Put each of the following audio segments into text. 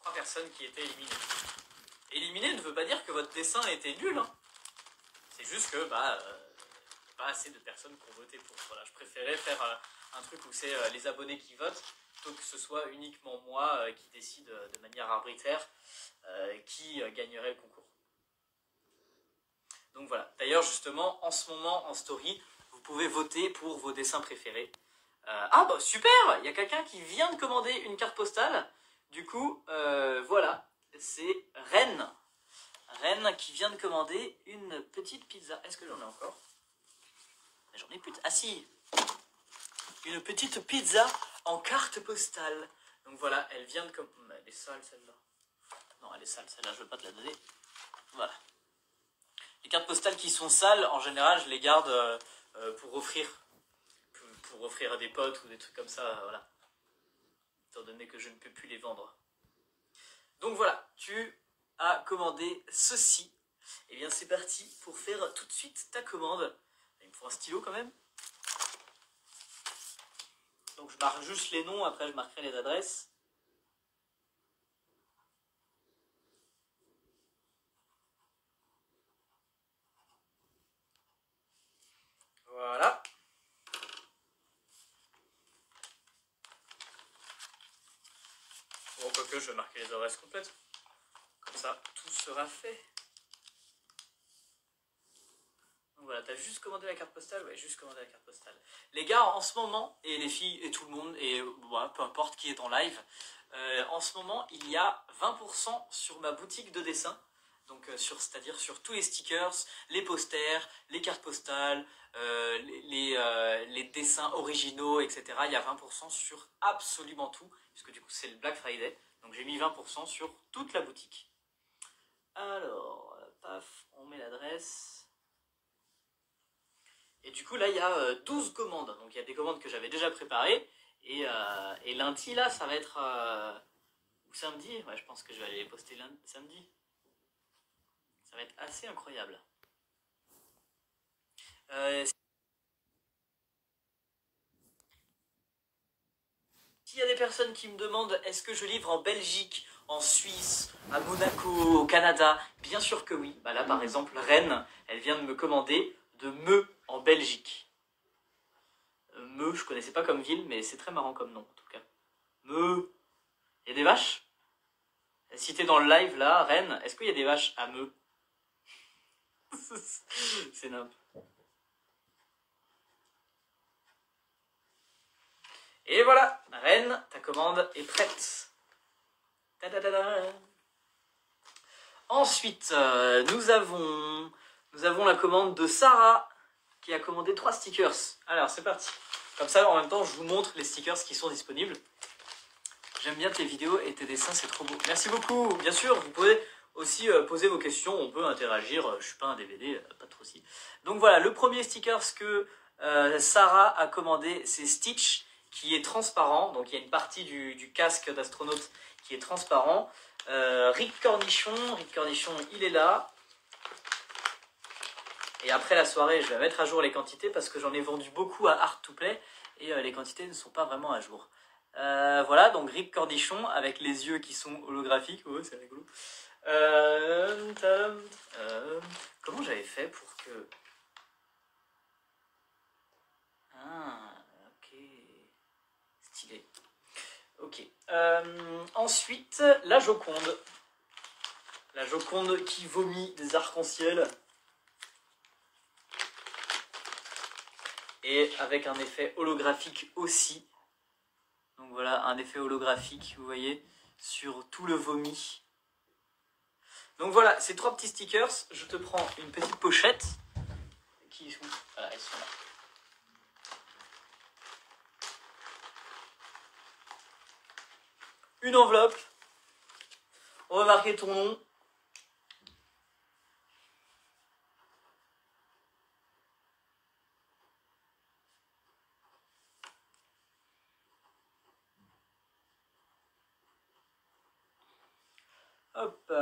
3 personnes qui étaient éliminées. Éliminé ne veut pas dire que votre dessin était nul, hein. C'est juste que pas assez de personnes qui ont voté pour. Voilà, je préférais faire un truc où c'est les abonnés qui votent, plutôt que ce soit uniquement moi qui décide de manière arbitraire qui gagnerait le concours. Donc voilà, d'ailleurs justement en ce moment en story, vous pouvez voter pour vos dessins préférés. Ah bah super, il y a quelqu'un qui vient de commander une carte postale. Du coup, voilà, c'est Rennes. Rennes qui vient de commander une petite pizza. Est-ce que j'en ai encore? J'en ai plus. Ah si, une petite pizza en carte postale. Donc voilà, elle vient de commander. Elle est sale celle-là. Non, elle est sale celle-là, je ne veux pas te la donner. Voilà. Les cartes postales qui sont sales, en général, je les garde pour offrir. Pour offrir à des potes ou des trucs comme ça, voilà. Étant donné que je ne peux plus les vendre. Donc voilà, tu as commandé ceci. Et bien c'est parti pour faire tout de suite ta commande. Il me faut un stylo quand même. Donc je marque juste les noms, après je marquerai les adresses. Voilà. Bon, quoique je vais marquer les adresses complètes. Comme ça, tout sera fait. Donc voilà, t'as juste commandé la carte postale? Ouais, juste commandé la carte postale. Les gars, en ce moment, et les filles et tout le monde, et voilà, peu importe qui est en live, en ce moment, il y a 20% sur ma boutique de dessin. Donc, c'est-à-dire sur tous les stickers, les posters, les cartes postales, les dessins originaux, etc. Il y a 20% sur absolument tout, puisque du coup, c'est le Black Friday. Donc, j'ai mis 20% sur toute la boutique. Alors, paf, on met l'adresse. Et du coup, là, il y a 12 commandes. Donc, il y a des commandes que j'avais déjà préparées. Et lundi, là, ça va être... ou samedi. Ouais, je pense que je vais aller les poster samedi. Ça va être assez incroyable. S'il y a des personnes qui me demandent est-ce que je livre en Belgique, en Suisse, à Monaco, au Canada, bien sûr que oui. Bah là, par exemple, Rennes, elle vient de me commander de Meux en Belgique. Meux, je connaissais pas comme ville, mais c'est très marrant comme nom en tout cas. Meux. Il y a des vaches? Si t'es dans le live là, Rennes, est-ce qu'il y a des vaches à Meux? C'est nimp. Et voilà, Rennes, ta commande est prête. Ta-da-da-da. Ensuite, nous avons la commande de Sarah qui a commandé 3 stickers. Alors, c'est parti. Comme ça, en même temps, je vous montre les stickers qui sont disponibles. J'aime bien tes vidéos et tes dessins, c'est trop beau. Merci beaucoup. Bien sûr, vous pouvez aussi poser vos questions, on peut interagir. Je suis pas un DVD, pas de souci. Donc voilà, le premier sticker que Sarah a commandé, c'est Stitch, qui est transparent. Donc il y a une partie du casque d'astronaute qui est transparent. Rick Cornichon, il est là. Et après la soirée, je vais mettre à jour les quantités parce que j'en ai vendu beaucoup à Art to Play et les quantités ne sont pas vraiment à jour. Voilà, donc Rick Cornichon avec les yeux qui sont holographiques. Oh, c'est rigolo. Comment j'avais fait pour que... Ah, ok. Stylé. Ok. Ensuite, la Joconde. La Joconde qui vomit des arcs-en-ciel. Et avec un effet holographique aussi. Donc voilà, un effet holographique, vous voyez, sur tout le vomi. Donc voilà, ces 3 petits stickers, je te prends une petite pochette. Qui sont... Voilà, elles sont là. Une enveloppe. On va marquer ton nom. Hop.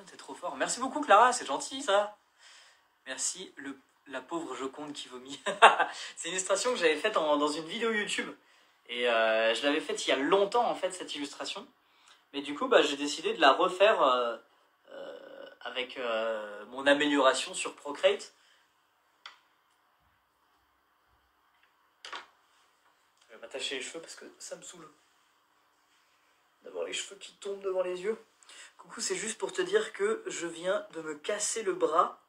T'es trop fort. Merci beaucoup Clara, c'est gentil ça. Merci. La pauvre Joconde qui vomit. C'est une illustration que j'avais faite dans une vidéo YouTube. Et je l'avais faite il y a longtemps en fait, cette illustration. Mais du coup, bah, j'ai décidé de la refaire avec mon amélioration sur Procreate. Je vais m'attacher les cheveux parce que ça me saoule d'avoir les cheveux qui tombent devant les yeux. Coucou, c'est juste pour te dire que je viens de me casser le bras.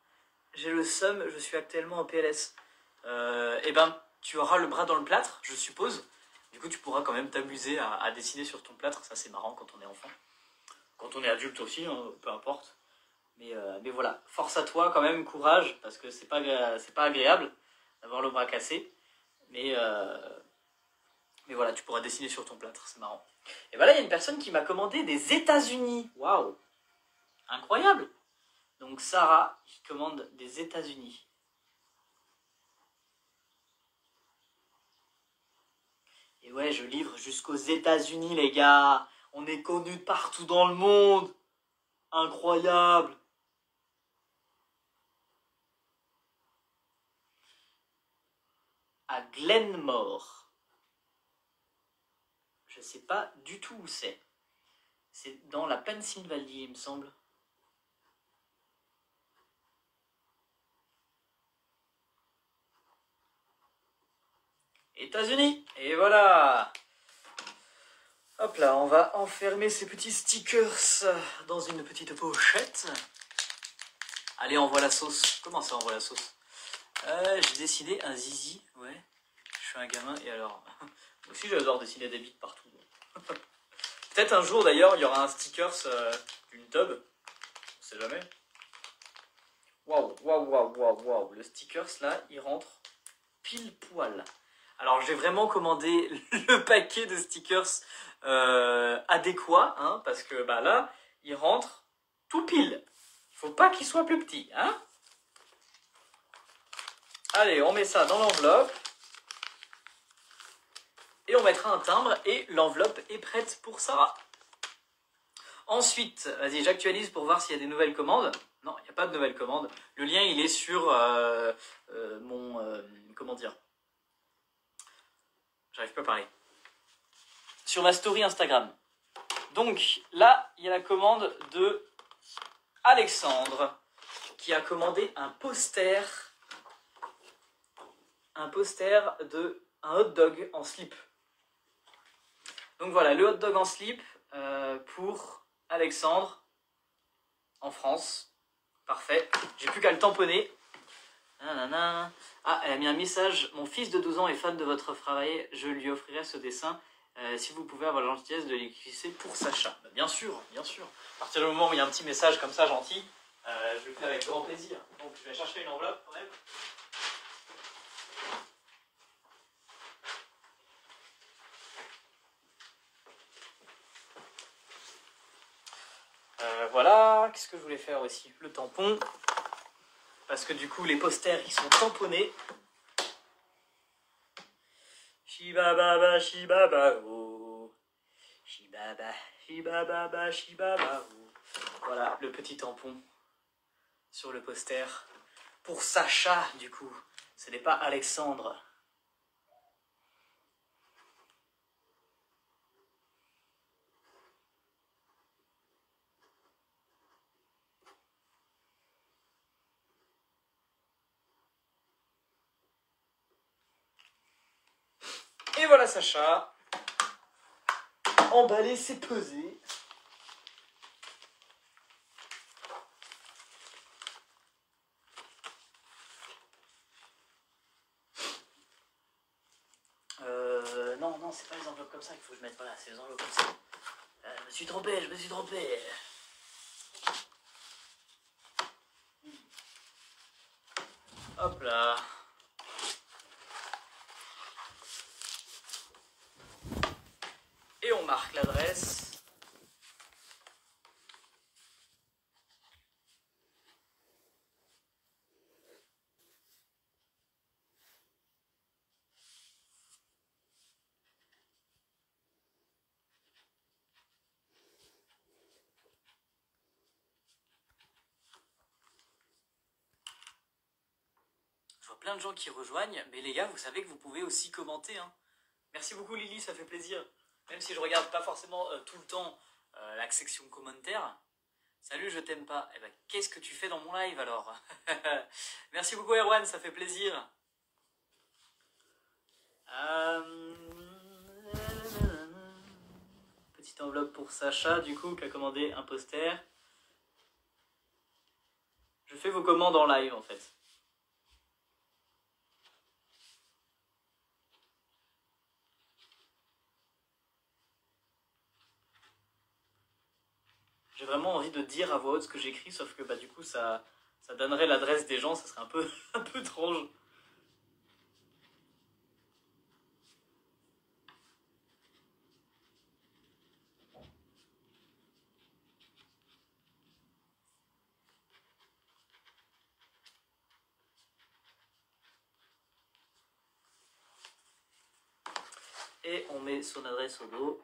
J'ai le seum, je suis actuellement en PLS. Et ben, tu auras le bras dans le plâtre, je suppose. Du coup, tu pourras quand même t'amuser à dessiner sur ton plâtre. Ça, c'est marrant quand on est enfant. Quand on est adulte aussi, hein, peu importe. Mais voilà, force à toi quand même, courage, parce que c'est pas agréable d'avoir le bras cassé. Mais voilà, tu pourras dessiner sur ton plâtre, c'est marrant. Et voilà, il y a une personne qui m'a commandé des États-Unis. Waouh, incroyable. Donc Sarah qui commande des États-Unis. Et ouais, je livre jusqu'aux États-Unis, les gars. On est connus partout dans le monde. Incroyable. À Glenmore. Je sais pas du tout où c'est. C'est dans la Pennsylvanie, il me semble. États-Unis. Et voilà. Hop là, on va enfermer ces petits stickers dans une petite pochette. Allez, envoie la sauce. Comment ça, envoie la sauce? J'ai dessiné un zizi, ouais. Je suis un gamin, et alors... Moi aussi, j'adore dessiner des bites partout. Peut-être un jour, d'ailleurs, il y aura un stickers d'une tub. On sait jamais. Waouh, waouh, waouh, waouh, waouh. Le stickers, là, il rentre pile poil. Alors, j'ai vraiment commandé le paquet de stickers adéquat, hein, parce que bah, là, il rentre tout pile. Faut pas qu'il soit plus petit, hein. Allez, on met ça dans l'enveloppe. Et on mettra un timbre et l'enveloppe est prête pour Sarah. Ensuite, vas-y, j'actualise pour voir s'il y a des nouvelles commandes. Non, il n'y a pas de nouvelles commandes. Le lien, il est sur mon... comment dire? J'arrive pas à parler. Sur ma story Instagram. Donc, là, il y a la commande de Alexandre, qui a commandé un poster. Un poster de un hot dog en slip. Donc voilà, le hot dog en slip pour Alexandre en France. Parfait. J'ai plus qu'à le tamponner. Nanana. Ah, elle a mis un message. Mon fils de 12 ans est fan de votre travail. Je lui offrirai ce dessin. Si vous pouvez avoir la gentillesse de l'éclipser pour Sacha. Bah, bien sûr, bien sûr. À partir du moment où il y a un petit message comme ça gentil, je le fais avec grand plaisir. Donc je vais chercher une enveloppe quand même. Voilà, qu'est-ce que je voulais faire aussi? Le tampon. Parce que du coup, les posters, ils sont tamponnés. Shibaba, shibaba, oh. Shibaba, shibaba, shibaba, oh. Voilà, le petit tampon sur le poster. Pour Sacha, du coup. Ce n'est pas Alexandre. Et voilà Sacha. Emballé, c'est pesé. Non, non, c'est pas les enveloppes comme ça qu'il faut que je mette. Voilà, c'est les enveloppes comme ça. Je me suis trompé, je me suis trompé. Hop là. Et on marque l'adresse. plein de gens qui rejoignent, mais les gars, vous savez que vous pouvez aussi commenter. Hein. Merci beaucoup Lily, ça fait plaisir. Même si je regarde pas forcément tout le temps la section commentaires. Salut, je t'aime pas. Eh ben, qu'est-ce que tu fais dans mon live alors? Merci beaucoup Erwan, ça fait plaisir. Petite enveloppe pour Sacha, du coup, qui a commandé un poster. Je fais vos commandes en live, en fait. J'ai vraiment envie de dire à voix haute ce que j'écris, sauf que bah, du coup, ça donnerait l'adresse des gens, ça serait un peu, un peu étrange. Et on met son adresse au dos.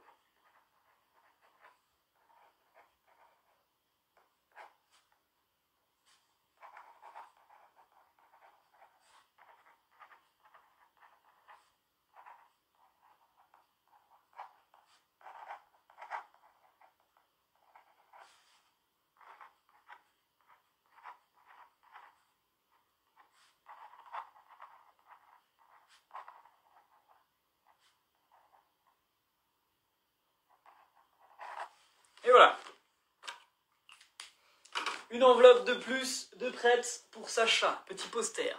Et voilà. Une enveloppe de plus de prête pour Sacha, petit poster.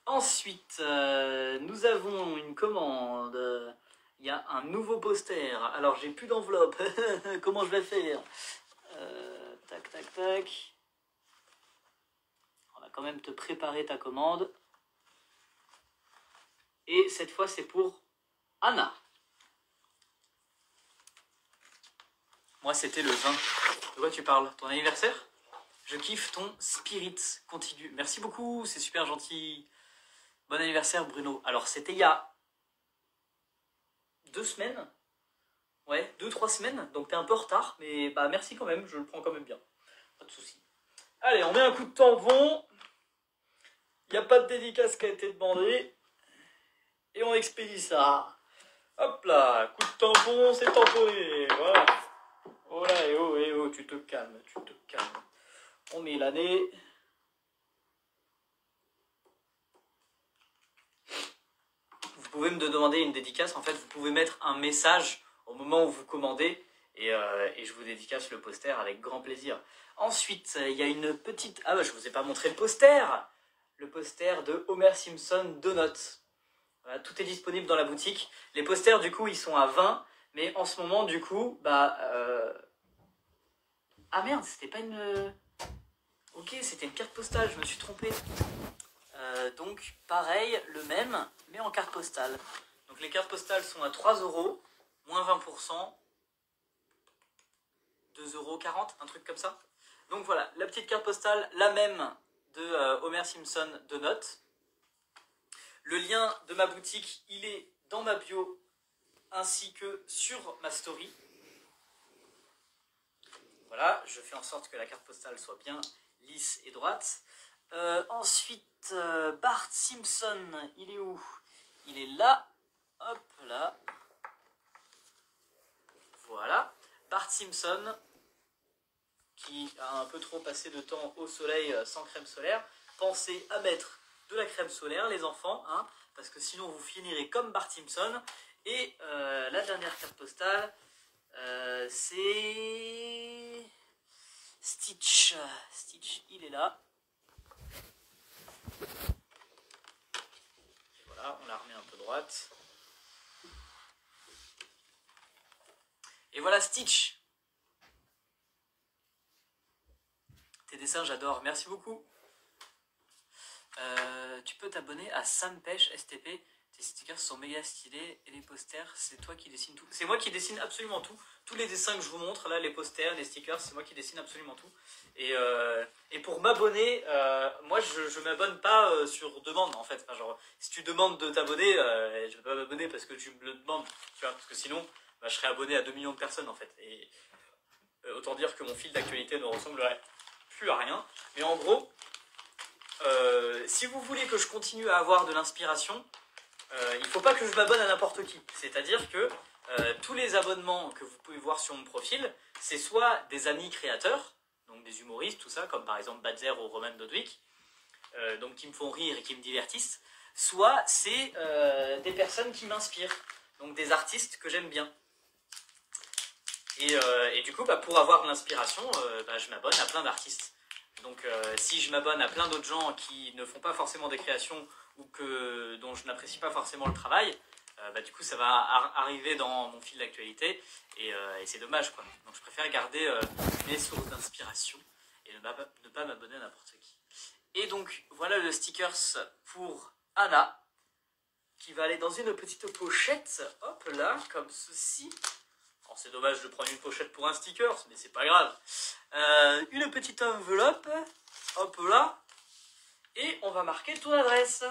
Ensuite, nous avons une commande. Il y a un nouveau poster. Alors, j'ai plus d'enveloppe. Comment je vais faire? Tac, tac, tac. On va quand même te préparer ta commande. Et cette fois, c'est pour Anna. Moi, c'était le 20. De quoi tu parles? Ton anniversaire? Je kiffe ton spirit. Continue. Merci beaucoup, c'est super gentil. Bon anniversaire, Bruno. Alors, c'était il y a 2 semaines. Ouais, 2-3 semaines. Donc, t'es un peu en retard. Mais bah, merci quand même. Je le prends quand même bien. Pas de soucis. Allez, on met un coup de tampon. Il n'y a pas de dédicace qui a été demandée. Et on expédie ça. Hop là, coup de tampon, c'est tamponné. Voilà. Oh là, et oh, tu te calmes, tu te calmes. On met l'année. Vous pouvez me demander une dédicace. En fait, vous pouvez mettre un message au moment où vous commandez. Et je vous dédicace le poster avec grand plaisir. Ensuite, il y a une petite... Ah bah, je vous ai pas montré le poster. Le poster de Homer Simpson Donuts. Voilà, tout est disponible dans la boutique. Les posters, du coup, ils sont à 20. Mais en ce moment, du coup, bah... Ah merde, c'était pas une... Ok, c'était une carte postale, je me suis trompé. Donc, pareil, le même, mais en carte postale. Donc, les cartes postales sont à 3 €, moins 20%, 2,40 €, un truc comme ça. Donc, voilà, la petite carte postale, la même de Homer Simpson Donuts. Le lien de ma boutique, il est dans ma bio, ainsi que sur ma story. Voilà, je fais en sorte que la carte postale soit bien lisse et droite. Ensuite, Bart Simpson, il est où? Il est là. Hop là. Voilà. Bart Simpson, qui a un peu trop passé de temps au soleil sans crème solaire. Pensez à mettre de la crème solaire, les enfants, hein, parce que sinon vous finirez comme Bart Simpson. Et la dernière carte postale, c'est Stitch. Stitch, il est là. Et voilà, on la remet un peu droite. Et voilà Stitch. Tes dessins, j'adore. Merci beaucoup. Tu peux t'abonner à Sam Pêche STP. Tes stickers sont méga stylés et les posters, c'est toi qui dessines tout. C'est moi qui dessine absolument tout. Tous les dessins que je vous montre, là, les posters, les stickers, c'est moi qui dessine absolument tout. Et pour m'abonner, moi, je m'abonne pas sur demande, en fait. Enfin, genre, si tu demandes de t'abonner, je vais pas m'abonner parce que tu me le demandes. Tu vois, parce que sinon, bah, je serais abonné à 2 millions de personnes, en fait. Et autant dire que mon fil d'actualité ne ressemblerait plus à rien. Mais en gros... si vous voulez que je continue à avoir de l'inspiration, il ne faut pas que je m'abonne à n'importe qui. C'est-à-dire que tous les abonnements que vous pouvez voir sur mon profil, c'est soit des amis créateurs, donc des humoristes, tout ça, comme par exemple Badzer ou Roman Dodwick, donc qui me font rire et qui me divertissent, soit c'est des personnes qui m'inspirent, donc des artistes que j'aime bien. Et du coup, pour avoir de l'inspiration, je m'abonne à plein d'artistes. Donc si je m'abonne à plein d'autres gens qui ne font pas forcément des créations ou dont je n'apprécie pas forcément le travail, du coup ça va arriver dans mon fil d'actualité et c'est dommage quoi. Donc je préfère garder mes sources d'inspiration et ne pas m'abonner à n'importe qui. Et donc voilà le stickers pour Anna qui va aller dans une petite pochette, hop là, comme ceci. Alors c'est dommage de prendre une pochette pour un sticker, mais c'est pas grave. Une petite enveloppe, hop là, et on va marquer ton adresse.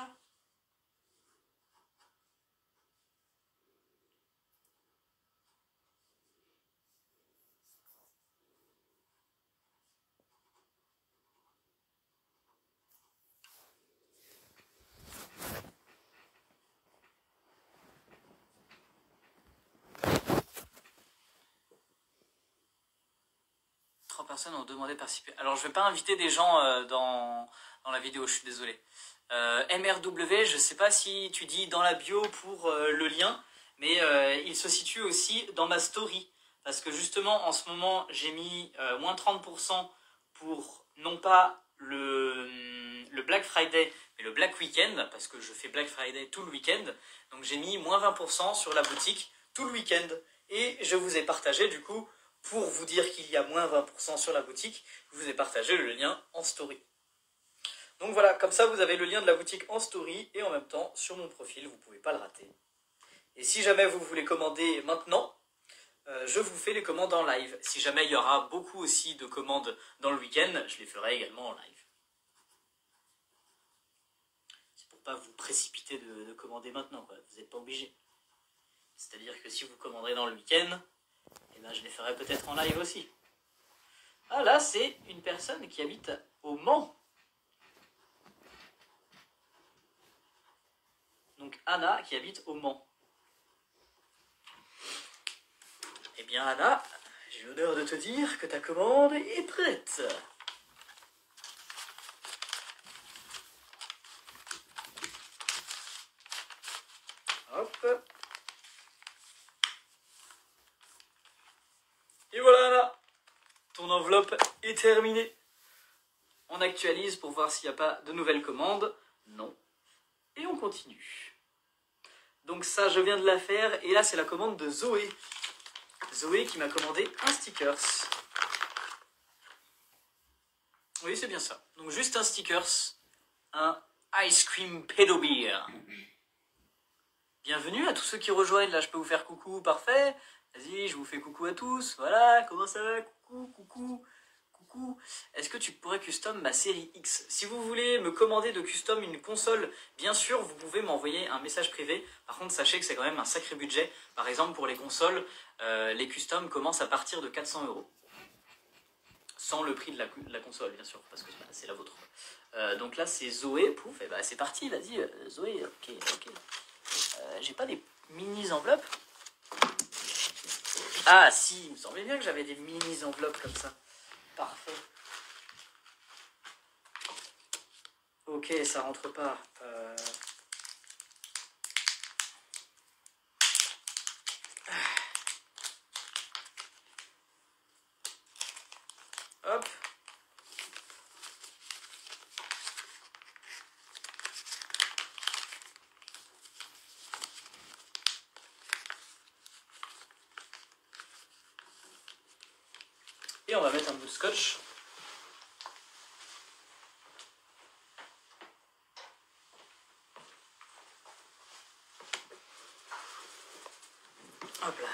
Personnes ont demandé de participer. Alors je vais pas inviter des gens dans la vidéo, je suis désolé. MRW, je sais pas si tu dis dans la bio pour le lien, mais il se situe aussi dans ma story. Parce que justement en ce moment j'ai mis moins 30% pour non pas le Black Friday, mais le Black Weekend, parce que je fais Black Friday tout le week-end. Donc j'ai mis moins 20% sur la boutique tout le week-end. Et je vous ai partagé du coup, pour vous dire qu'il y a moins 20% sur la boutique, je vous ai partagé le lien en story. Donc voilà, comme ça vous avez le lien de la boutique en story et en même temps sur mon profil, vous ne pouvez pas le rater. Et si jamais vous voulez commander maintenant, je vous fais les commandes en live. Si jamais il y aura beaucoup aussi de commandes dans le week-end, je les ferai également en live. C'est pour pas vous précipiter de commander maintenant, quoi. Vous n'êtes pas obligé. C'est-à-dire que si vous commanderez dans le week-end, je les ferai peut-être en live aussi. Ah là, c'est une personne qui habite au Mans. Donc Anna qui habite au Mans. Eh bien Anna, j'ai l'honneur de te dire que ta commande est prête. Hop. Et voilà Anna, ton enveloppe est terminée. On actualise pour voir s'il n'y a pas de nouvelles commandes. Non. Et on continue. Donc ça, je viens de la faire. Et là, c'est la commande de Zoé. Zoé qui m'a commandé un stickers. Oui, c'est bien ça. Donc juste un stickers. Un Ice Cream Pedo Beer. Bienvenue à tous ceux qui rejoignent. Là, je peux vous faire coucou. Parfait. Vas-y, je vous fais coucou à tous. Voilà, comment ça va? Coucou, coucou. Coucou, est-ce que tu pourrais custom ma série X? Si vous voulez me commander de custom une console, bien sûr, vous pouvez m'envoyer un message privé. Par contre, sachez que c'est quand même un sacré budget. Par exemple, pour les consoles, les customs commencent à partir de 400 €. Sans le prix de la console, bien sûr, parce que c'est la vôtre. Donc là, c'est Zoé. Pouf, et c'est parti, vas-y, Zoé, ok. J'ai pas des mini-enveloppes? Ah, si, il me semblait bien que j'avais des mini-enveloppes comme ça. Parfait. Ok, ça rentre pas. Hop. Et on va mettre un bout de scotch. Hop là.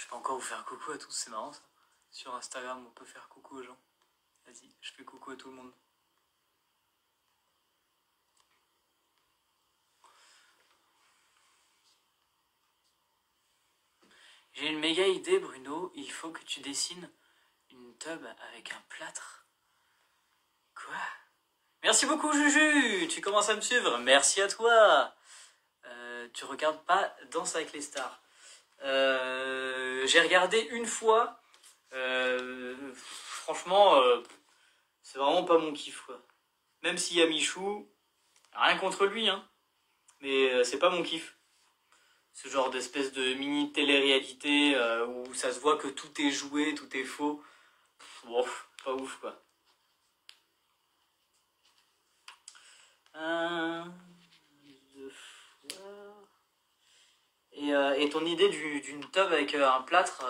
peux encore vous faire coucou à tous, c'est marrant ça. Sur Instagram, on peut faire coucou aux gens. Vas-y, je fais coucou à tout le monde. J'ai une méga idée, Bruno. Il faut que tu dessines une tub avec un plâtre. Quoi? Merci beaucoup, Juju. Tu commences à me suivre. Merci à toi. Tu regardes pas Danse avec les stars. J'ai regardé une fois. Franchement, c'est vraiment pas mon kiff, quoi. Même s'il y a Michou, rien contre lui, hein. Mais c'est pas mon kiff. Ce genre d'espèce de mini télé-réalité où ça se voit que tout est joué, tout est faux. Bon, pas ouf, quoi. Deux fois. Et ton idée d'une tub avec un plâtre,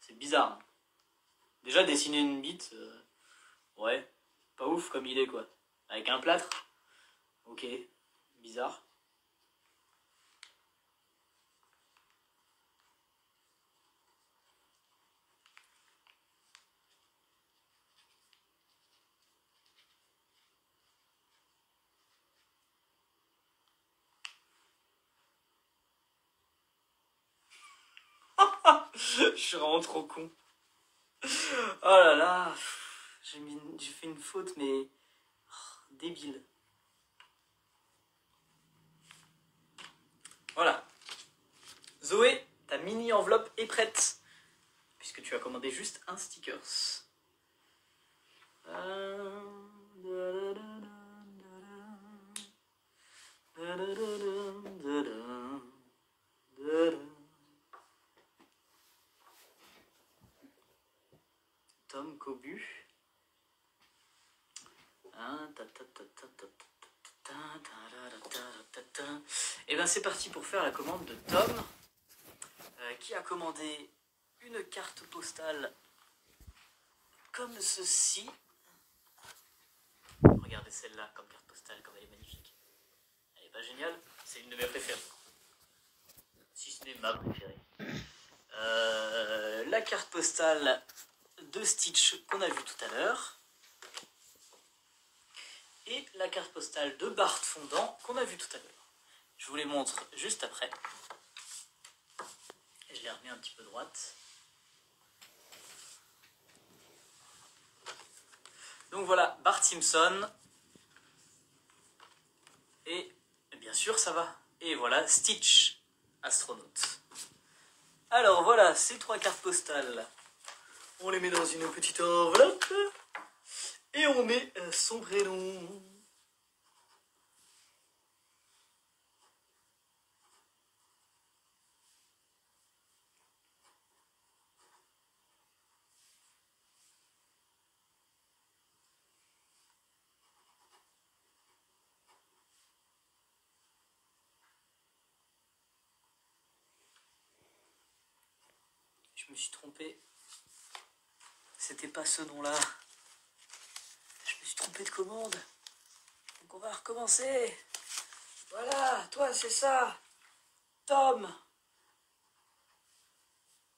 c'est bizarre. Déjà, dessiner une bite, ouais, pas ouf comme idée, quoi. Avec un plâtre, ok, bizarre. Je suis vraiment trop con. Oh là là, j'ai fait une faute, mais débile. Voilà. Zoé, ta mini enveloppe est prête. Puisque tu as commandé juste un stickers. Tom Cobu. Et ben c'est parti pour faire la commande de Tom, qui a commandé une carte postale comme ceci. Regardez celle-là comme carte postale, comme elle est magnifique. Elle est pas géniale? C'est une de mes préférées. Si ce n'est ma préférée. La carte postale de Stitch qu'on a vue tout à l'heure. Et la carte postale de Bart fondant qu'on a vue tout à l'heure. Je vous les montre juste après. Et je les remets un petit peu droite. Donc voilà, Bart Simpson. Et bien sûr, ça va. Et voilà, Stitch, astronaute. Alors voilà, ces trois cartes postales. On les met dans une petite enveloppe. Et on met son prénom. Je me suis trompé. C'était pas ce nom-là. Je me suis trompé de commande. Donc on va recommencer. Voilà, toi c'est ça. Tom.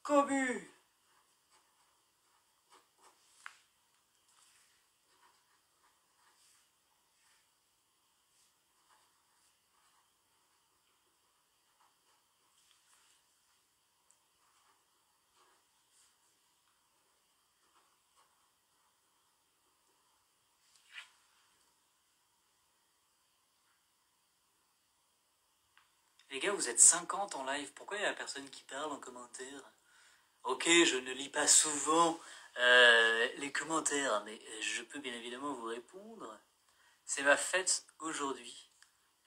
Cobu. Les gars, vous êtes 50 en live. Pourquoi il y a personne qui parle en commentaire? Ok, je ne lis pas souvent les commentaires, mais je peux bien évidemment vous répondre. C'est ma fête aujourd'hui.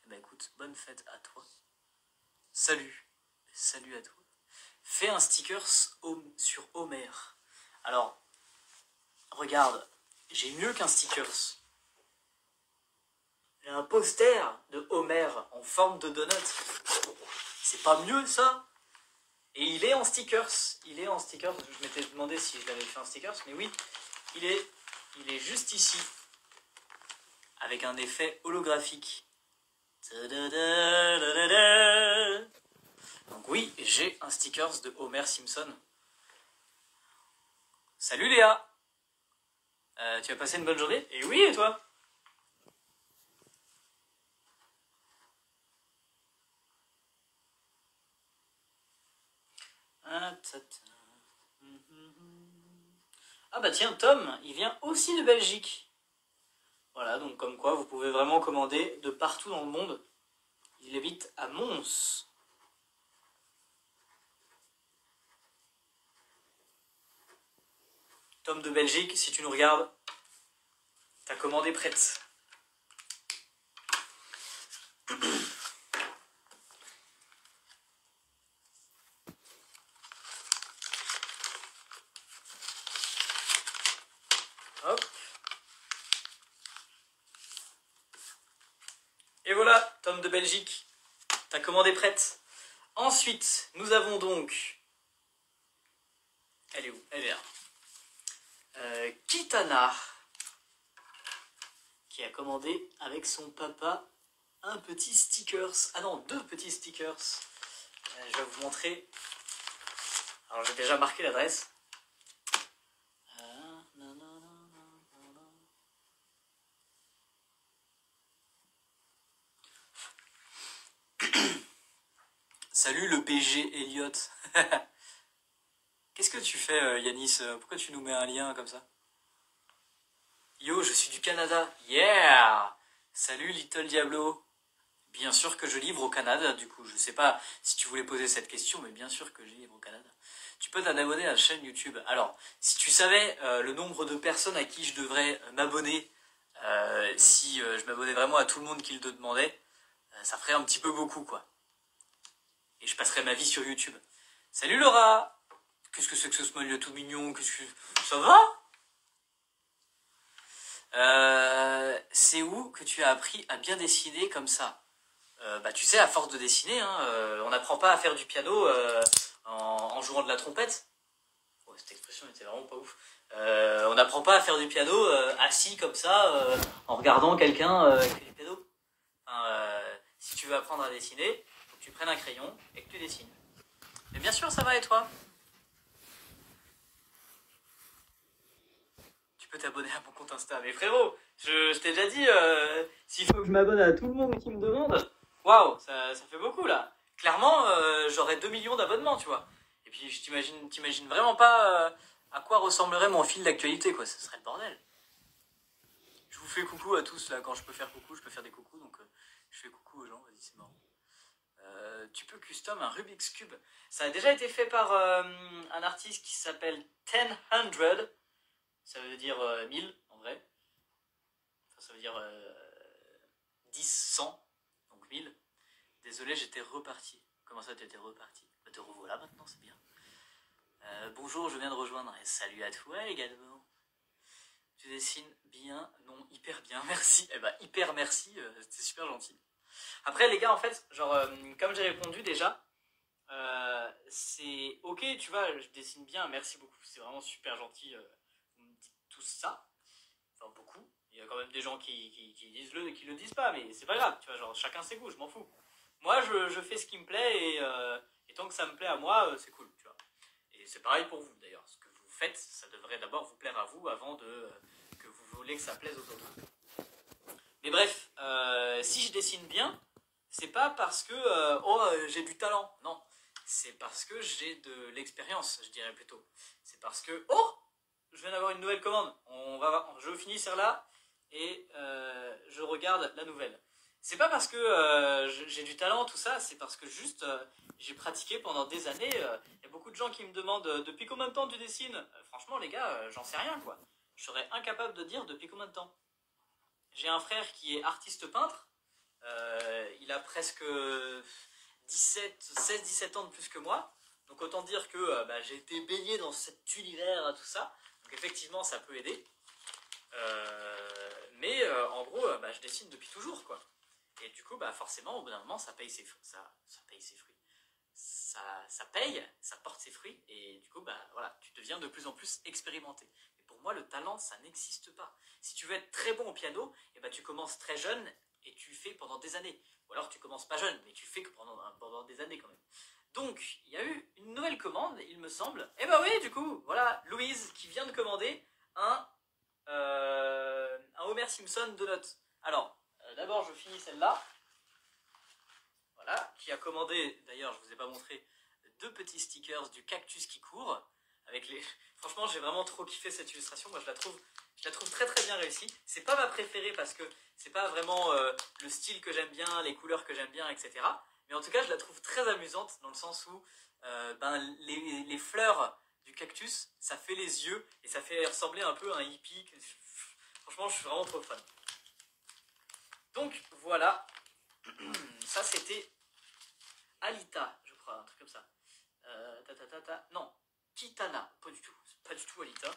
Eh ben écoute, bonne fête à toi. Salut. Salut à toi. Fais un sticker sur Homer. Alors, regarde, j'ai mieux qu'un sticker. J'ai un poster de Homer en forme de donut. C'est pas mieux ça? Et il est en stickers. Il est en stickers. Je m'étais demandé si je l'avais fait en stickers, mais oui, il est juste ici. Avec un effet holographique. Donc oui, j'ai un stickers de Homer Simpson. Salut Léa. Tu as passé une bonne journée? Et oui, et toi? Ah bah tiens, Tom, il vient aussi de Belgique. Voilà, donc comme quoi, vous pouvez vraiment commander de partout dans le monde. Il habite à Mons. Tom de Belgique, si tu nous regardes, ta commande est prête. Hop. Et voilà, Tom de Belgique, ta commande est prête. Ensuite, nous avons donc... Elle est où? Elle est là. Kitana, qui a commandé avec son papa un petit stickers. Ah non, deux petits stickers. Je vais vous montrer. Alors j'ai déjà marqué l'adresse. Salut le BG Elliot. Qu'est-ce que tu fais Yanis? Pourquoi tu nous mets un lien comme ça? Yo, je suis du Canada. Yeah! Salut Little Diablo. Bien sûr que je livre au Canada, du coup. Je sais pas si tu voulais poser cette question, mais bien sûr que je livre au Canada. Tu peux t'abonner à la chaîne YouTube. Alors, si tu savais le nombre de personnes à qui je devrais m'abonner, si je m'abonnais vraiment à tout le monde qui le demandait, ça ferait un petit peu beaucoup, quoi. Et je passerais ma vie sur YouTube. Salut Laura! Qu'est-ce que c'est que ce smiley tout mignon? Ça va? C'est où que tu as appris à bien dessiner comme ça? Bah tu sais, à force de dessiner, hein, on n'apprend pas à faire du piano en jouant de la trompette. Oh, cette expression était vraiment pas ouf. On n'apprend pas à faire du piano assis comme ça, en regardant quelqu'un qui fait du piano. Enfin, si tu veux apprendre à dessiner, faut que tu prennes un crayon et que tu dessines. Mais bien sûr, ça va, et toi? Tu peux t'abonner à mon compte Insta. Mais frérot, je t'ai déjà dit, s'il faut que je m'abonne à tout le monde qui me demande, waouh, ça fait beaucoup là. Clairement, j'aurais 2 millions d'abonnements, tu vois. Et puis, t'imagines vraiment pas à quoi ressemblerait mon fil d'actualité, quoi. Ce serait le bordel. Je vous fais coucou à tous là. Quand je peux faire coucou, je peux faire des coucous, donc je fais coucou aux gens. Vas-y, c'est marrant. Tu peux custom un Rubik's Cube. Ça a déjà été fait par un artiste qui s'appelle 1000. Ça veut dire 1000 en vrai. Enfin, ça veut dire 10, 100, donc 1000. Désolé, j'étais reparti. Comment ça, t'étais reparti? Bah, te revoilà maintenant, c'est bien. Bonjour, je viens de rejoindre. Et salut à toi également. Tu dessines bien? Non, hyper bien, merci. Eh bah, hyper merci, c'était super gentil. Après, les gars, en fait, genre, comme j'ai répondu déjà, c'est ok, tu vois, je dessine bien, merci beaucoup, c'est vraiment super gentil. Vous me dites tout ça, enfin beaucoup. Il y a quand même des gens qui disent le et qui le disent pas, mais c'est pas grave, tu vois, genre chacun ses goûts, je m'en fous. Moi, je fais ce qui me plaît et tant que ça me plaît à moi, c'est cool, tu vois. Et c'est pareil pour vous d'ailleurs, ce que vous faites, ça devrait d'abord vous plaire à vous avant que vous voulez que ça plaise aux autres. Mais bref, si je dessine bien, c'est pas parce que j'ai du talent, non. C'est parce que j'ai de l'expérience, je dirais plutôt. C'est parce que je viens d'avoir une nouvelle commande. Je finis celle-là et je regarde la nouvelle. C'est pas parce que j'ai du talent, tout ça, c'est parce que juste j'ai pratiqué pendant des années. Il y a beaucoup de gens qui me demandent depuis combien de temps tu dessines. Franchement, les gars, j'en sais rien, quoi. Je serais incapable de dire depuis combien de temps. J'ai un frère qui est artiste peintre. Il a presque 16-17 ans de plus que moi. Donc autant dire que j'ai été baigné dans cet univers, tout ça. Donc effectivement, ça peut aider. Mais en gros, je dessine depuis toujours, quoi. Et du coup, forcément, au bout d'un moment, ça paye ses fruits. Ça paye ses fruits. Ça paye, ça porte ses fruits. Et du coup, voilà, tu deviens de plus en plus expérimenté. Mais pour moi, le talent, ça n'existe pas. Si tu veux être très bon au piano, tu commences très jeune et tu fais pendant des années. Ou alors tu commences pas jeune, mais tu fais que pendant des années quand même. Donc, il y a eu une nouvelle commande, il me semble. Et bah oui, du coup, voilà, Louise qui vient de commander un Homer Simpson Donut. Alors, d'abord, je finis celle-là. Voilà, qui a commandé, d'ailleurs, je vous ai pas montré, 2 petits stickers du cactus qui court. Avec les... Franchement, j'ai vraiment trop kiffé cette illustration. Moi, je la trouve très très bien réussie. C'est pas ma préférée parce que c'est pas vraiment le style que j'aime bien, les couleurs que j'aime bien, etc. Mais en tout cas, je la trouve très amusante dans le sens où les fleurs du cactus, ça fait les yeux et ça fait ressembler un peu à un hippie. Franchement, je suis vraiment trop fan. Donc voilà, ça c'était Alita, je crois, un truc comme ça. Non, Kitana, pas du tout Alita.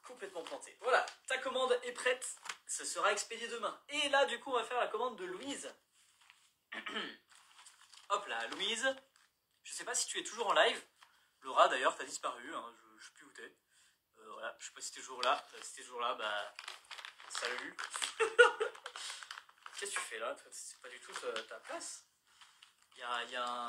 Complètement planté. Voilà, ta commande est prête, ce sera expédié demain. Et là, du coup, on va faire la commande de Louise. Hop là, Louise, je sais pas si tu es toujours en live. Laura, d'ailleurs, t'as disparu, hein, je sais plus où t'es. Voilà, je sais pas si t'es toujours là. Si t'es toujours là, bah, salut. Qu'est-ce que tu fais là? C'est pas du tout ta place. Il y a un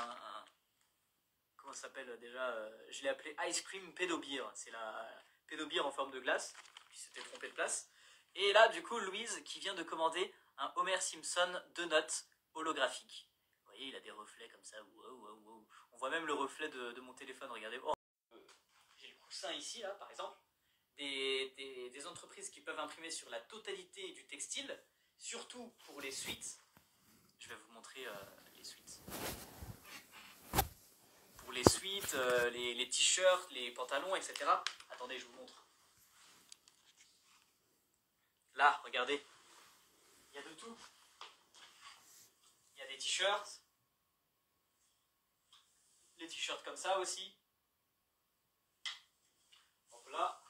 comment ça s'appelle déjà, je l'ai appelé Ice Cream Pédobeer. C'est la pédobeer en forme de glace, qui s'était trompé de place. Et là, du coup, Louise qui vient de commander un Homer Simpson Donut holographique. Vous voyez, il a des reflets comme ça. Wow, wow, wow. On voit même le reflet de mon téléphone, regardez. Oh, j'ai le coussin ici, là, par exemple. Des entreprises qui peuvent imprimer sur la totalité du textile, surtout pour les suites. Je vais vous montrer les suites. Pour les suites, les t-shirts, les pantalons, etc. Attendez, je vous montre. Là, regardez. Il y a de tout. Il y a des t-shirts. Les t-shirts comme ça aussi. Hop là.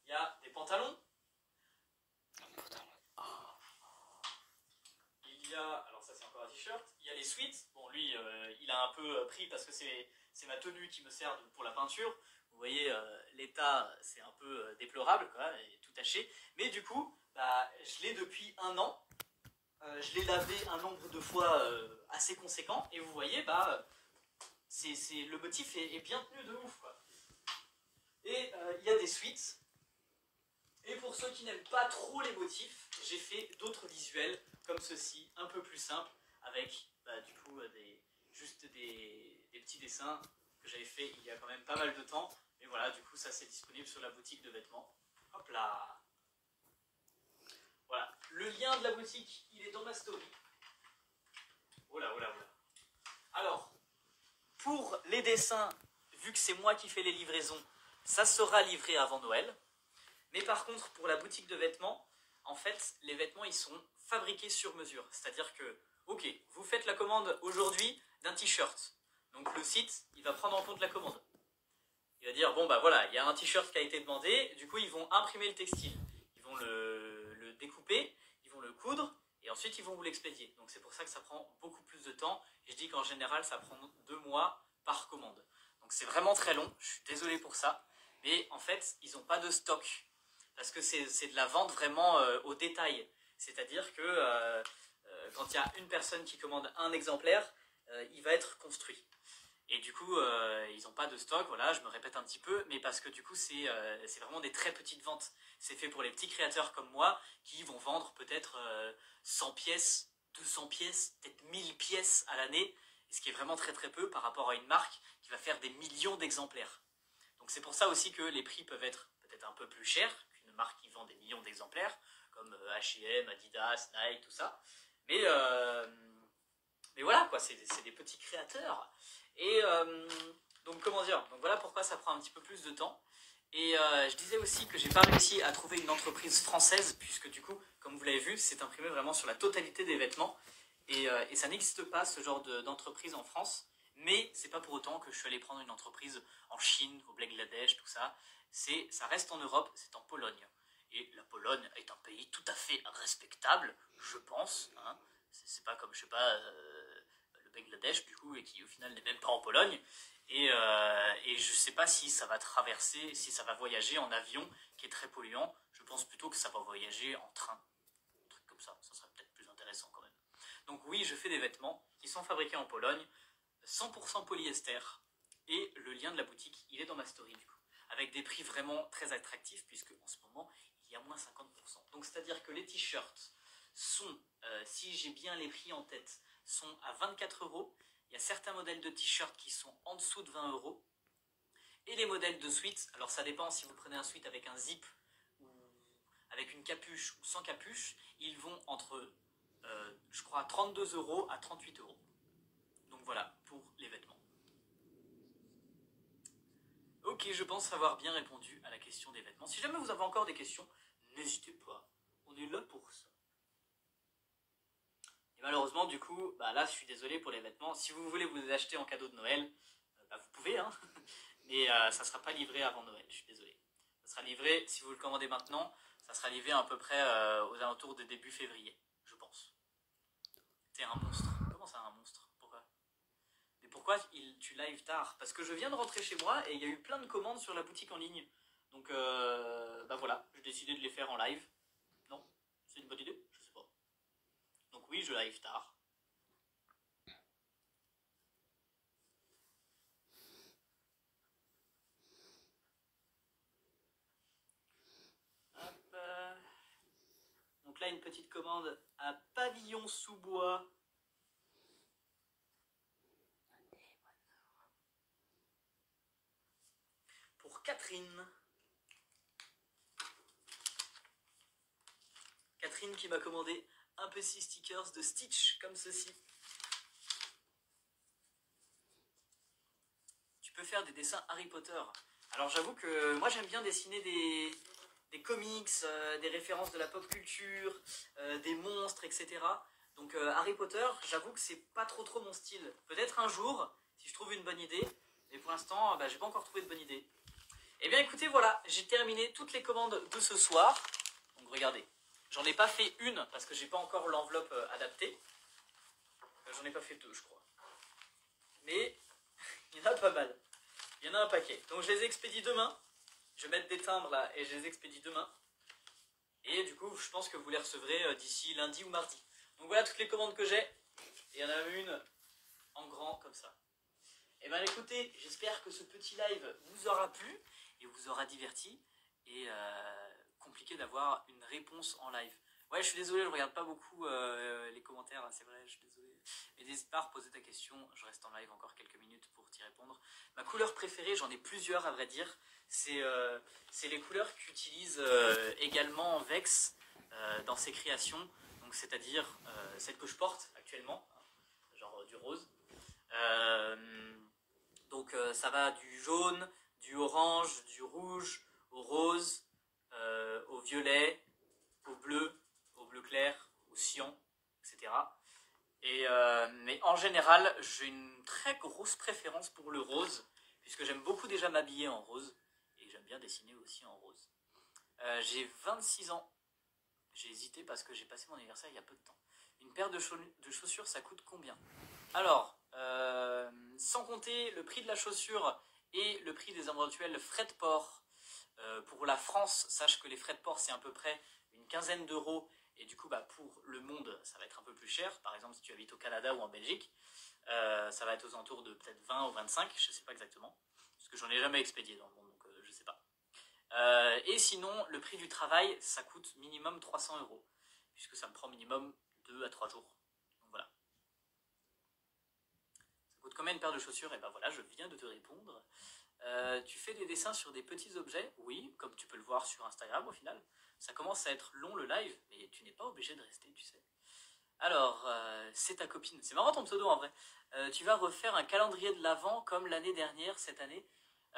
Il y a des pantalons. Il y a, alors ça c'est encore un t-shirt. Il y a les suites. Bon, lui, il a un peu pris parce que c'est ma tenue qui me sert pour la peinture. Vous voyez, l'état, c'est un peu déplorable, quoi, et tout taché. Mais du coup, bah, je l'ai depuis 1 an. Je l'ai lavé un nombre de fois assez conséquent. Et vous voyez, bah, le motif est bien tenu de ouf, quoi. Et il y a des suites. Et pour ceux qui n'aiment pas trop les motifs, j'ai fait d'autres visuels comme ceci, un peu plus simples, avec bah, du coup juste des petits dessins que j'avais fait il y a quand même pas mal de temps. Mais voilà, du coup ça c'est disponible sur la boutique de vêtements. Hop là. Voilà, le lien de la boutique, il est dans ma story. Oh là, oh là, oh là. Alors, pour les dessins, vu que c'est moi qui fais les livraisons, ça sera livré avant Noël. Mais par contre, pour la boutique de vêtements, en fait, les vêtements, ils sont fabriqués sur mesure. C'est-à-dire que, ok, vous faites la commande aujourd'hui d'un t-shirt. Donc le site, il va prendre en compte la commande. Il va dire, bon bah voilà, il y a un t-shirt qui a été demandé, du coup ils vont imprimer le textile. Ils vont le découper, ils vont le coudre, et ensuite ils vont vous l'expédier. Donc c'est pour ça que ça prend beaucoup plus de temps. Et je dis qu'en général, ça prend 2 mois par commande. Donc c'est vraiment très long, je suis désolé pour ça. Mais en fait, ils n'ont pas de stock. Parce que c'est de la vente vraiment au détail. C'est-à-dire que quand il y a une personne qui commande un exemplaire, il va être construit. Et du coup, ils n'ont pas de stock, voilà, je me répète un petit peu, mais parce que du coup, c'est vraiment des très petites ventes. C'est fait pour les petits créateurs comme moi, qui vont vendre peut-être 100 pièces, 200 pièces, peut-être 1000 pièces à l'année, ce qui est vraiment très très peu par rapport à une marque qui va faire des millions d'exemplaires. Donc c'est pour ça aussi que les prix peuvent être peut-être un peu plus chers qu'une marque qui vend des millions d'exemplaires, comme H&M, Adidas, Nike, tout ça. Mais voilà, quoi, c'est des petits créateurs. Et donc comment dire, donc voilà pourquoi ça prend un petit peu plus de temps. Et je disais aussi que j'ai pas réussi à trouver une entreprise française, puisque du coup, comme vous l'avez vu, c'est imprimé vraiment sur la totalité des vêtements. Et ça n'existe pas, ce genre d'entreprise en France. Mais c'est pas pour autant que je suis allé prendre une entreprise en Chine, au Bangladesh, tout ça. Ça reste en Europe, c'est en Pologne. Et la Pologne est un pays tout à fait respectable, je pense. Hein. C'est pas comme, je sais pas, le Bangladesh, du coup, et qui au final n'est même pas en Pologne. Et je sais pas si ça va traverser, si ça va voyager en avion, qui est très polluant. Je pense plutôt que ça va voyager en train. Un truc comme ça serait peut-être plus intéressant quand même. Donc oui, je fais des vêtements qui sont fabriqués en Pologne. 100% polyester. Et le lien de la boutique, il est dans ma story du coup. Avec des prix vraiment très attractifs, puisque en ce moment, il y a moins 50%. Donc c'est-à-dire que les t-shirts sont, si j'ai bien les prix en tête, sont à 24 euros. Il y a certains modèles de t-shirts qui sont en dessous de 20 euros. Et les modèles de sweats, alors ça dépend si vous prenez un sweat avec un zip ou avec une capuche ou sans capuche, ils vont entre, je crois, 32 euros à 38 euros. Donc voilà, pour les vêtements. Ok, je pense avoir bien répondu à la question des vêtements. Si jamais vous avez encore des questions, n'hésitez pas, on est là pour ça. Et malheureusement, du coup, bah là, je suis désolé pour les vêtements. Si vous voulez vous les acheter en cadeau de Noël, bah vous pouvez, hein. Mais ça ne sera pas livré avant Noël, je suis désolé. Ça sera livré, si vous le commandez maintenant, ça sera livré à peu près aux alentours de début février, je pense. T'es un monstre. Comment ça, un monstre? Pourquoi? Mais pourquoi tu live tard? Parce que je viens de rentrer chez moi et il y a eu plein de commandes sur la boutique en ligne. Donc, bah voilà, j'ai décidé de les faire en live. Non? C'est une bonne idée? Je sais pas. Donc oui, je live tard. Hop. Donc là, une petite commande à Pavillon sous bois. Pour Catherine. Catherine qui m'a commandé un petit stickers de Stitch comme ceci. Tu peux faire des dessins Harry Potter. Alors j'avoue que moi j'aime bien dessiner des comics, des références de la pop culture, des monstres, etc. Donc Harry Potter, j'avoue que c'est pas trop mon style. Peut-être un jour, si je trouve une bonne idée, mais pour l'instant, bah, j'ai pas encore trouvé de bonne idée. Eh bien écoutez, voilà, j'ai terminé toutes les commandes de ce soir. Donc regardez, j'en ai pas fait une parce que j'ai pas encore l'enveloppe adaptée. J'en ai pas fait deux, je crois. Mais il y en a pas mal. Il y en a un paquet. Donc je les expédie demain. Je vais mettre des timbres là et je les expédie demain. Et du coup, je pense que vous les recevrez d'ici lundi ou mardi. Donc voilà toutes les commandes que j'ai. Et il y en a une en grand comme ça. Et bien écoutez, j'espère que ce petit live vous aura plu et vous aura diverti. Et compliqué d'avoir une réponse en live. Ouais, je suis désolé, je ne regarde pas beaucoup les commentaires, hein, c'est vrai, je suis désolé. Mais n'hésite pas à reposer ta question, je reste en live encore quelques minutes pour t'y répondre. Ma couleur préférée, j'en ai plusieurs à vrai dire, c'est les couleurs qu'utilise également Vex dans ses créations, donc c'est-à-dire celle que je porte actuellement, hein, genre du rose. Donc ça va du jaune, du orange, du rouge, au rose, au violet, au bleu clair, au cyan, etc. Mais en général, j'ai une très grosse préférence pour le rose, puisque j'aime beaucoup déjà m'habiller en rose, et j'aime bien dessiner aussi en rose. J'ai 26 ans. J'ai hésité parce que j'ai passé mon anniversaire il y a peu de temps. Une paire de chaussures, ça coûte combien? Alors, sans compter le prix de la chaussure et le prix des éventuels frais de port, pour la France, sache que les frais de port, c'est à peu près une quinzaine d'euros. Et du coup, bah, pour le monde, ça va être un peu plus cher. Par exemple, si tu habites au Canada ou en Belgique, ça va être aux alentours de peut-être 20 ou 25, je ne sais pas exactement. Parce que j'en ai jamais expédié dans le monde, donc je ne sais pas. Et sinon, le prix du travail, ça coûte minimum 300 euros. Puisque ça me prend minimum 2 à 3 jours. Donc voilà. Ça coûte combien une paire de chaussures? Et ben voilà, je viens de te répondre. Tu fais des dessins sur des petits objets? Oui, comme tu peux le voir sur Instagram au final. Ça commence à être long le live, mais tu n'es pas obligé de rester, tu sais. Alors, c'est ta copine. C'est marrant ton pseudo en vrai. Tu vas refaire un calendrier de l'Avent comme l'année dernière, cette année.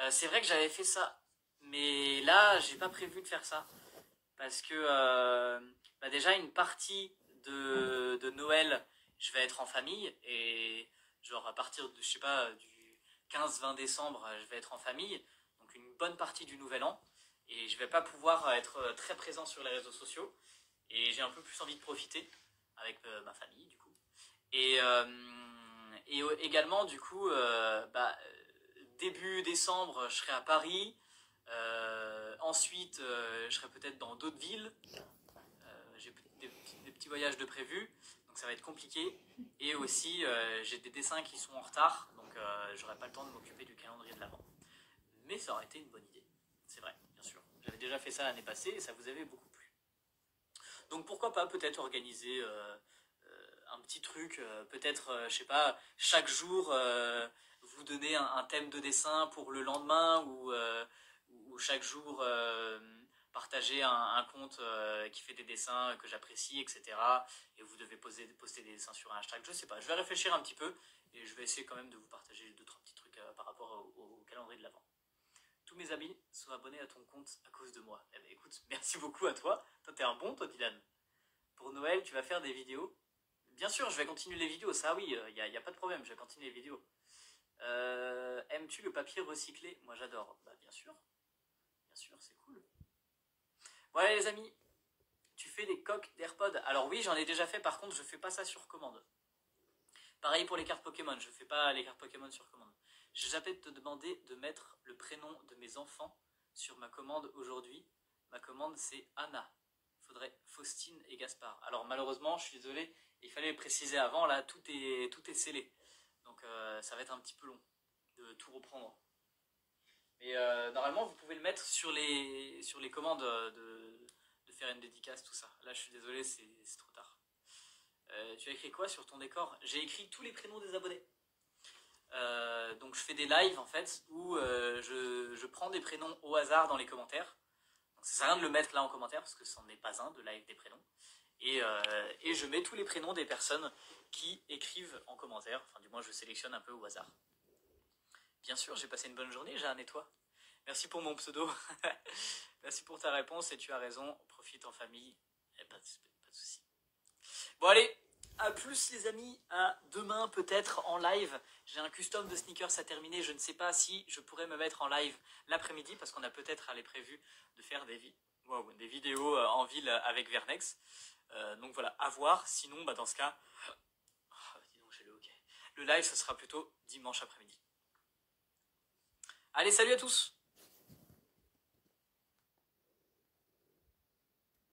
C'est vrai que j'avais fait ça, mais là, j'ai pas prévu de faire ça. Parce que bah déjà, une partie de Noël, je vais être en famille. Et genre à partir de, je sais pas, du 15-20 décembre, je vais être en famille. Donc une bonne partie du Nouvel An. Et je vais pas pouvoir être très présent sur les réseaux sociaux. Et j'ai un peu plus envie de profiter avec ma famille, du coup. Et également, du coup, début décembre, je serai à Paris. Ensuite, je serai peut-être dans d'autres villes. J'ai des petits voyages de prévus, donc ça va être compliqué. Et aussi, j'ai des dessins qui sont en retard, donc donc j'aurais pas le temps de m'occuper du calendrier de l'Avent. Mais ça aurait été une bonne idée, c'est vrai, bien sûr. J'avais déjà fait ça l'année passée et ça vous avait beaucoup plu. Donc pourquoi pas peut-être organiser un petit truc, peut-être, je sais pas, chaque jour vous donner un thème de dessin pour le lendemain ou chaque jour partager un compte qui fait des dessins que j'apprécie, etc. Et vous devez poster des dessins sur un hashtag, je sais pas, je vais réfléchir un petit peu et je vais essayer quand même de vous partager 2-3 petits trucs par rapport au calendrier de l'Avent. Tous mes amis sont abonnés à ton compte à cause de moi. Eh ben écoute, merci beaucoup à toi. Toi, t'es un bon, toi, Dylan. Pour Noël, tu vas faire des vidéos. Bien sûr, je vais continuer les vidéos, ça oui, y a pas de problème, je vais continuer les vidéos. Aimes-tu le papier recyclé? Moi j'adore. Bah bien sûr, c'est cool. Voilà les amis, tu fais des coques d'AirPods. Alors oui, j'en ai déjà fait, par contre je fais pas ça sur commande. Pareil pour les cartes Pokémon, je fais pas les cartes Pokémon sur commande. J'ai jamais te demander de mettre le prénom de mes enfants sur ma commande aujourd'hui. Ma commande c'est Anna. Faudrait Faustine et Gaspard. Alors malheureusement, je suis désolé, il fallait le préciser avant, là tout est scellé. Donc ça va être un petit peu long de tout reprendre. Mais normalement, vous pouvez le mettre sur les commandes de faire une dédicace, tout ça. Là, je suis désolé, c'est trop tard. Tu as écrit quoi sur ton décor? J'ai écrit tous les prénoms des abonnés. Donc je fais des lives en fait où je prends des prénoms au hasard dans les commentaires. Donc ça sert à rien de le mettre là en commentaire parce que ce n'en est pas un de live des prénoms. Et je mets tous les prénoms des personnes qui écrivent en commentaire. Enfin du moins je sélectionne un peu au hasard. Bien sûr, j'ai passé une bonne journée, Jeanne, et toi? Merci pour mon pseudo. Merci pour ta réponse et tu as raison. Profite en famille. Pas de soucis. Bon allez, à plus les amis, à demain peut-être en live. J'ai un custom de sneakers à terminer, je ne sais pas si je pourrais me mettre en live l'après-midi parce qu'on a peut-être prévu de faire des vidéos en ville avec Vernex. Donc voilà, à voir, sinon dans ce cas, dis donc j'ai le hockey. Le live ce sera plutôt dimanche après-midi. Allez, salut à tous!